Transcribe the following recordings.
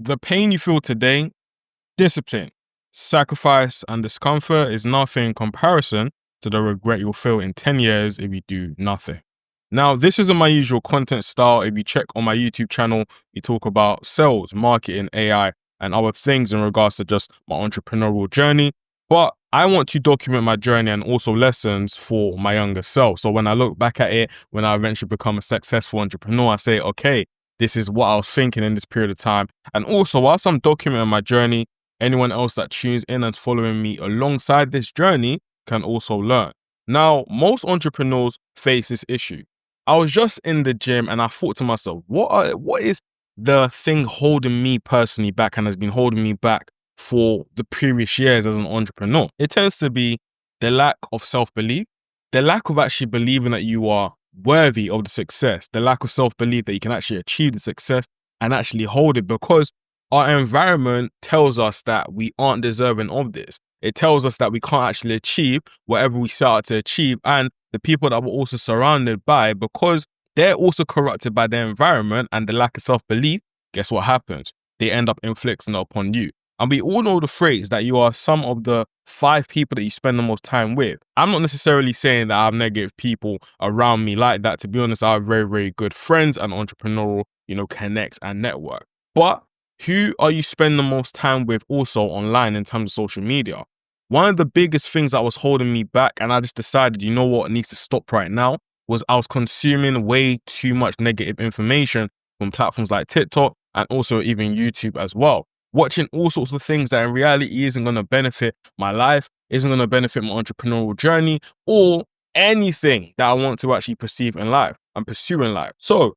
The pain you feel today, discipline, sacrifice, and discomfort is nothing in comparison to the regret you'll feel in 10 years if you do nothing. Now, this isn't my usual content style. If you check on my YouTube channel, we talk about sales, marketing, AI, and other things in regards to just my entrepreneurial journey. But I want to document my journey and also lessons for my younger self. So when I look back at it, when I eventually become a successful entrepreneur, I say, okay, this is what I was thinking in this period of time. And also, whilst I'm documenting my journey, anyone else that tunes in and following me alongside this journey can also learn. Now, most entrepreneurs face this issue. I was just in the gym and I thought to myself, what is the thing holding me personally back and has been holding me back for the previous years as an entrepreneur? It tends to be the lack of self-belief, the lack of actually believing that you are worthy of the success, the lack of self-belief that you can actually achieve the success and actually hold it, because our environment tells us that we aren't deserving of this. It tells us that we can't actually achieve whatever we set out to achieve. And the people that we're also surrounded by, because they're also corrupted by their environment and the lack of self-belief, guess what happens? They end up inflicting it upon you. And we all know the phrase that you are some of the 5 people that you spend the most time with. I'm not necessarily saying that I have negative people around me like that. To be honest, I have very, very good friends and entrepreneurial, connects and network. But who are you spending the most time with also online in terms of social media? One of the biggest things that was holding me back, and I just decided, you know what needs to stop right now, was I was consuming way too much negative information from platforms like TikTok and also even YouTube as well. Watching all sorts of things that in reality isn't going to benefit my life, isn't going to benefit my entrepreneurial journey, or anything that I want to actually perceive in life and pursue in life. So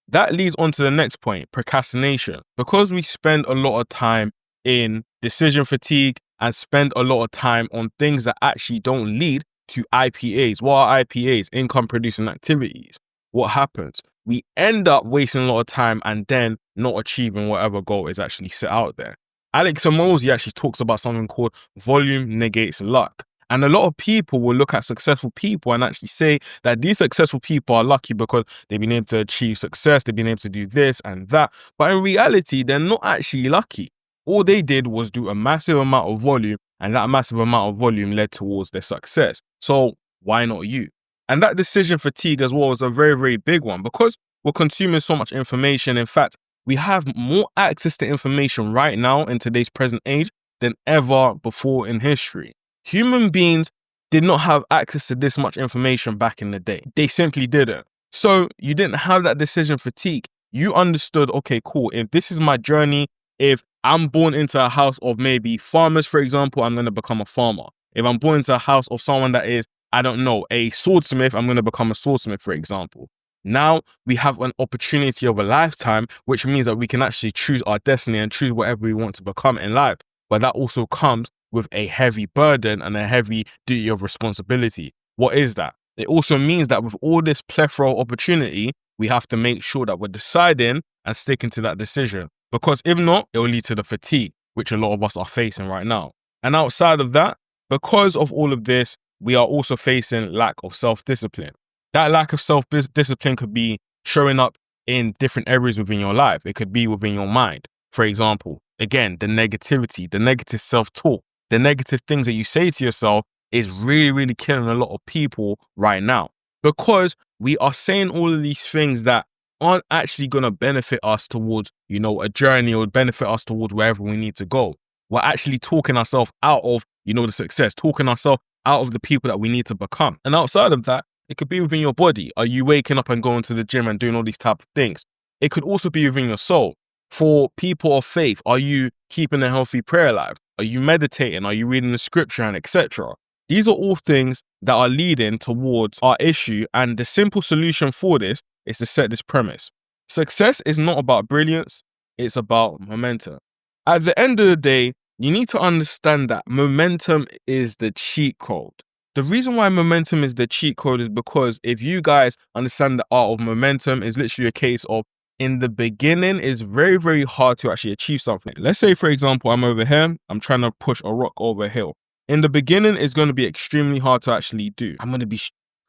that leads on to the next point, procrastination. Because we spend a lot of time in decision fatigue and spend a lot of time on things that actually don't lead to IPAs. What are IPAs? Income producing activities. What happens? We end up wasting a lot of time and then not achieving whatever goal is actually set out there. Alex Hormozi actually talks about something called volume negates luck. And a lot of people will look at successful people and actually say that these successful people are lucky because they've been able to achieve success, they've been able to do this and that. But in reality, they're not actually lucky. All they did was do a massive amount of volume, and that massive amount of volume led towards their success. So why not you? And that decision fatigue as well is a very, very big one, because we're consuming so much information. In fact, we have more access to information right now in today's present age than ever before in history. Human beings did not have access to this much information back in the day. They simply didn't. So you didn't have that decision fatigue. You understood, okay, cool. If this is my journey, if I'm born into a house of maybe farmers, for example, I'm going to become a farmer. If I'm born into a house of someone that is, I don't know, a swordsmith, I'm going to become a swordsmith, for example. Now we have an opportunity of a lifetime, which means that we can actually choose our destiny and choose whatever we want to become in life. But that also comes with a heavy burden and a heavy duty of responsibility. What is that? It also means that with all this plethora of opportunity, we have to make sure that we're deciding and sticking to that decision. Because if not, it will lead to the fatigue, which a lot of us are facing right now. And outside of that, because of all of this, we are also facing lack of self-discipline. That lack of self-discipline could be showing up in different areas within your life. It could be within your mind. For example, again, the negativity, the negative self-talk, the negative things that you say to yourself is really, really killing a lot of people right now, because we are saying all of these things that aren't actually going to benefit us towards, a journey or benefit us towards wherever we need to go. We're actually talking ourselves out of, the success, talking ourselves out of the people that we need to become. And outside of that, it could be within your body. Are you waking up and going to the gym and doing all these type of things? It could also be within your soul. For people of faith, are you keeping a healthy prayer life? Are you meditating? Are you reading the scripture and etc.? These are all things that are leading towards our issue. And the simple solution for this is to set this premise. Success is not about brilliance. It's about momentum. At the end of the day, you need to understand that momentum is the cheat code. The reason why momentum is the cheat code is because if you guys understand the art of momentum, is literally a case of in the beginning, it's very, very hard to actually achieve something. Let's say, for example, I'm over here, I'm trying to push a rock over a hill. In the beginning, it's going to be extremely hard to actually do. I'm going to be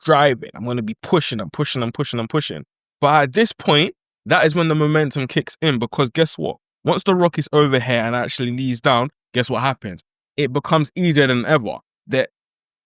striving. I'm going to be pushing and pushing and pushing and pushing. But at this point, that is when the momentum kicks in, because guess what? Once the rock is over here and actually leads down, guess what happens? It becomes easier than ever. The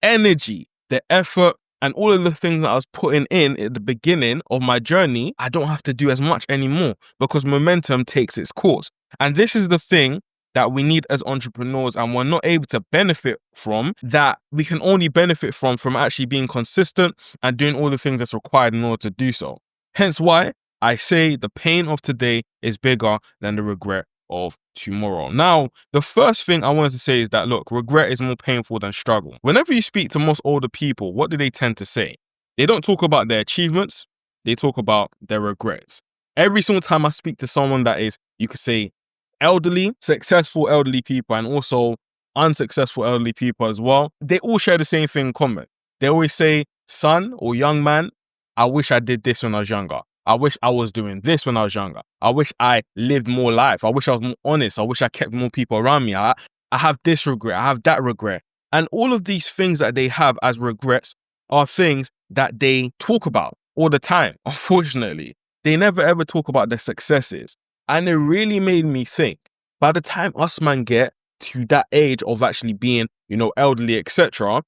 energy, the effort, and all of the things that I was putting in at the beginning of my journey, I don't have to do as much anymore because momentum takes its course. And this is the thing that we need as entrepreneurs, and we're not able to benefit from, that we can only benefit from actually being consistent and doing all the things that's required in order to do so. Hence why I say the pain of today is bigger than the regret of tomorrow. Now, the first thing I wanted to say is that, look, regret is more painful than struggle. Whenever you speak to most older people, what do they tend to say? They don't talk about their achievements, they talk about their regrets. Every single time I speak to someone that is, you could say, elderly, successful elderly people, and also unsuccessful elderly people as well, they all share the same thing in common. They always say, son or young man, I wish I did this when I was younger. I wish I was doing this when I was younger. I wish I lived more life. I wish I was more honest. I wish I kept more people around me. I have this regret. I have that regret. And all of these things that they have as regrets are things that they talk about all the time. Unfortunately, they never ever talk about their successes. And it really made me think, by the time us man get to that age of actually being, elderly, etc.,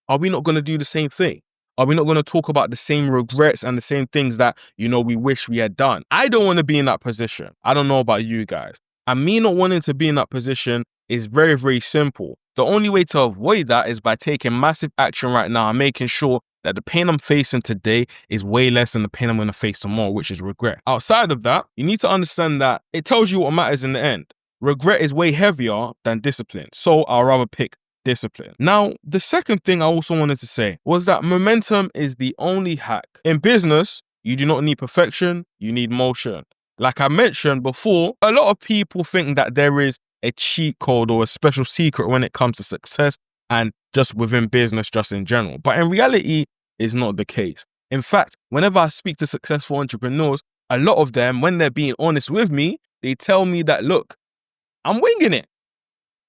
are we not going to do the same thing? Are we not going to talk about the same regrets and the same things that, we wish we had done? I don't want to be in that position. I don't know about you guys. And me not wanting to be in that position is very, very simple. The only way to avoid that is by taking massive action right now and making sure that the pain I'm facing today is way less than the pain I'm going to face tomorrow, which is regret. Outside of that, you need to understand that it tells you what matters in the end. Regret is way heavier than discipline. So I'll rather pick discipline. Now, the second thing I also wanted to say was that momentum is the only hack. In business, you do not need perfection, you need motion. Like I mentioned before, a lot of people think that there is a cheat code or a special secret when it comes to success and just within business, just in general. But in reality, it's not the case. In fact, whenever I speak to successful entrepreneurs, a lot of them, when they're being honest with me, they tell me that, look, I'm winging it.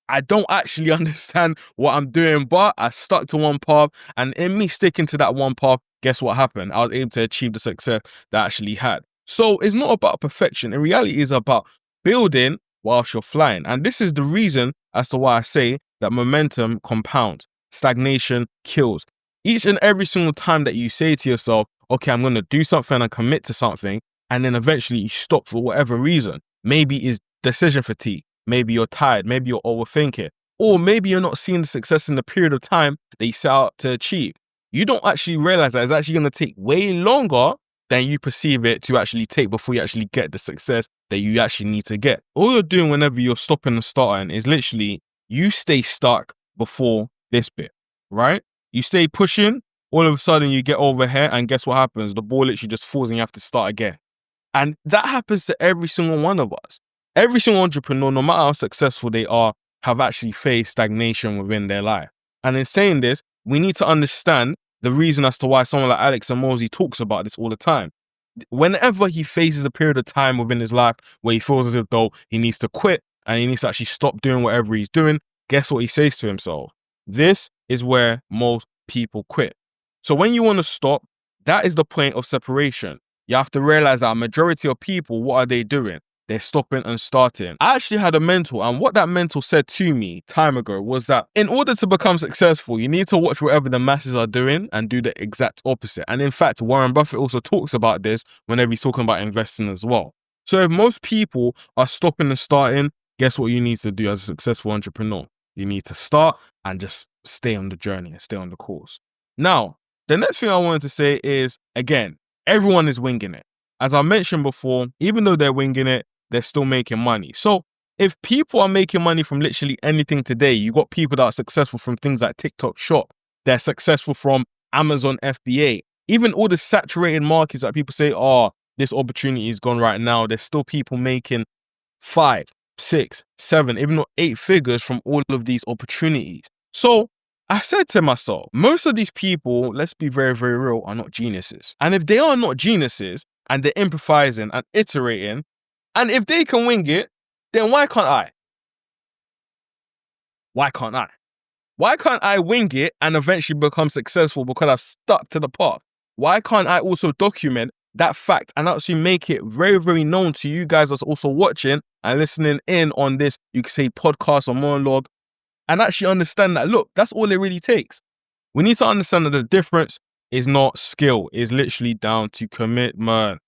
I don't actually understand what I'm doing, but I stuck to one path, and in me sticking to that one path, guess what happened? I was able to achieve the success that I actually had. So it's not about perfection. In reality, it's about building whilst you're flying. And this is the reason as to why I say that momentum compounds, stagnation kills. Each and every single time that you say to yourself, okay, I'm going to do something and commit to something, and then eventually you stop for whatever reason. Maybe it's decision fatigue. Maybe you're tired, maybe you're overthinking, or maybe you're not seeing the success in the period of time that you set out to achieve. You don't actually realize that it's actually going to take way longer than you perceive it to actually take before you actually get the success that you actually need to get. All you're doing whenever you're stopping and starting is literally you stay stuck before this bit, right? You stay pushing, all of a sudden you get over here, and guess what happens? The ball literally just falls and you have to start again. And that happens to every single one of us. Every single entrepreneur, no matter how successful they are, have actually faced stagnation within their life. And in saying this, we need to understand the reason as to why someone like Alex Hormozi talks about this all the time. Whenever he faces a period of time within his life where he feels as if though he needs to quit and he needs to actually stop doing whatever he's doing, guess what he says to himself? This is where most people quit. So when you want to stop, that is the point of separation. You have to realize that a majority of people, what are they doing? They're stopping and starting. I actually had a mentor, and what that mentor said to me time ago was that in order to become successful, you need to watch whatever the masses are doing and do the exact opposite. And in fact, Warren Buffett also talks about this whenever he's talking about investing as well. So if most people are stopping and starting, guess what you need to do as a successful entrepreneur? You need to start and just stay on the journey and stay on the course. Now, the next thing I wanted to say is, again, everyone is winging it. As I mentioned before, even though they're winging it, they're still making money. So if people are making money from literally anything today, you got people that are successful from things like TikTok Shop. They're successful from Amazon FBA. Even all the saturated markets that people say, oh, this opportunity is gone right now. There's still people making 5, 6, 7, even not 8 figures from all of these opportunities. So I said to myself, most of these people, let's be very, very real, are not geniuses. And if they are not geniuses and they're improvising and iterating, and if they can wing it, then why can't I? Why can't I? Why can't I wing it and eventually become successful because I've stuck to the path? Why can't I also document that fact and actually make it very, very known to you guys that's also watching and listening in on this, you could say podcast or monologue, and actually understand that, look, that's all it really takes. We need to understand that the difference is not skill, it's literally down to commitment.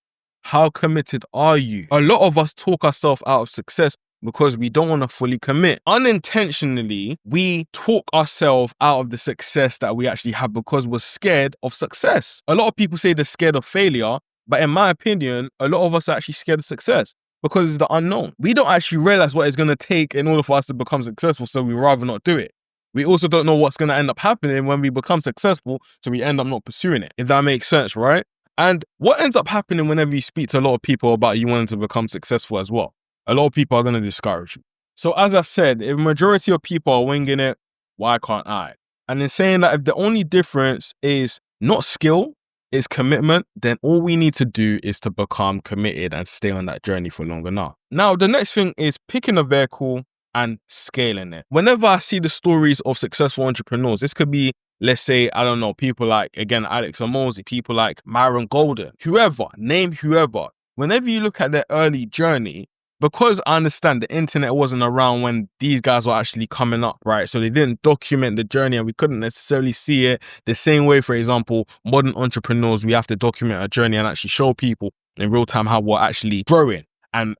How committed are you? A lot of us talk ourselves out of success because we don't want to fully commit. Unintentionally, we talk ourselves out of the success that we actually have because we're scared of success. A lot of people say they're scared of failure, but in my opinion, a lot of us are actually scared of success because it's the unknown. We don't actually realize what it's going to take in order for us to become successful, so we rather not do it. We also don't know what's going to end up happening when we become successful, so we end up not pursuing it, if that makes sense, right? And what ends up happening whenever you speak to a lot of people about you wanting to become successful as well? A lot of people are going to discourage you. So as I said, if majority of people are winging it, why can't I? And in saying that, if the only difference is not skill, it's commitment, then all we need to do is to become committed and stay on that journey for long enough. Now, the next thing is picking a vehicle and scaling it. Whenever I see the stories of successful entrepreneurs, this could be, let's say, I don't know, people like, again, Alex Hormozi, people like Myron Golden, whoever, name whoever. Whenever you look at their early journey, because I understand the internet wasn't around when these guys were actually coming up, right? So they didn't document the journey and we couldn't necessarily see it the same way, for example, modern entrepreneurs, we have to document a journey and actually show people in real time how we're actually growing and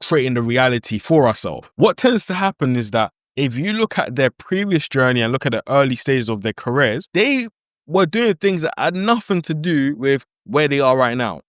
creating the reality for ourselves. What tends to happen is that if you look at their previous journey and look at the early stages of their careers, they were doing things that had nothing to do with where they are right now.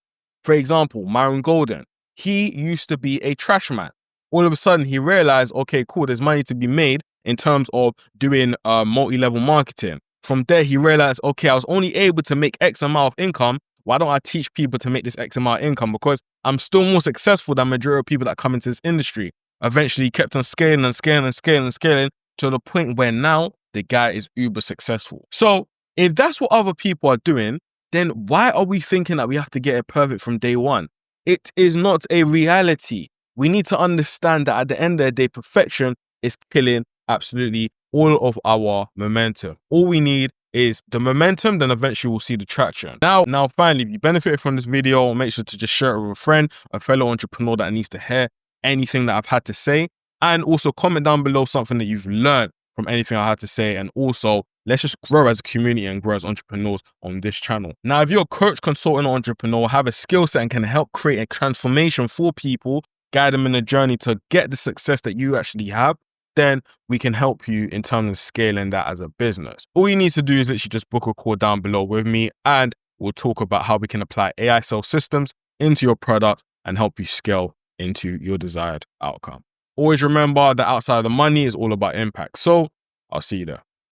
For example, Myron Golden, he used to be a trash man. All of a sudden, he realized, okay, cool, there's money to be made in terms of doing multi-level marketing. From there, he realized, okay, I was only able to make X amount of income. Why don't I teach people to make this X amount of income? Because I'm still more successful than majority of people that come into this industry. Eventually, he kept on scaling and scaling and scaling and scaling to the point where now the guy is uber successful. So if that's what other people are doing, then why are we thinking that we have to get it perfect from day one? It is not a reality. We need to understand that at the end of the day, perfection is killing absolutely all of our momentum. All we need is the momentum, then eventually we'll see the traction. Now, finally, if you benefited from this video, make sure to just share it with a friend, a fellow entrepreneur that needs to hear anything that I've had to say. And also comment down below something that you've learned from anything I had to say. And also, let's just grow as a community and grow as entrepreneurs on this channel. Now, if you're a coach, consultant, or entrepreneur, have a skill set and can help create a transformation for people, guide them in a journey to get the success that you actually have, then we can help you in terms of scaling that as a business. All you need to do is literally just book a call down below with me and we'll talk about how we can apply AI sales systems into your product and help you scale into your desired outcome. Always remember that outside of the money is all about impact. So I'll see you there.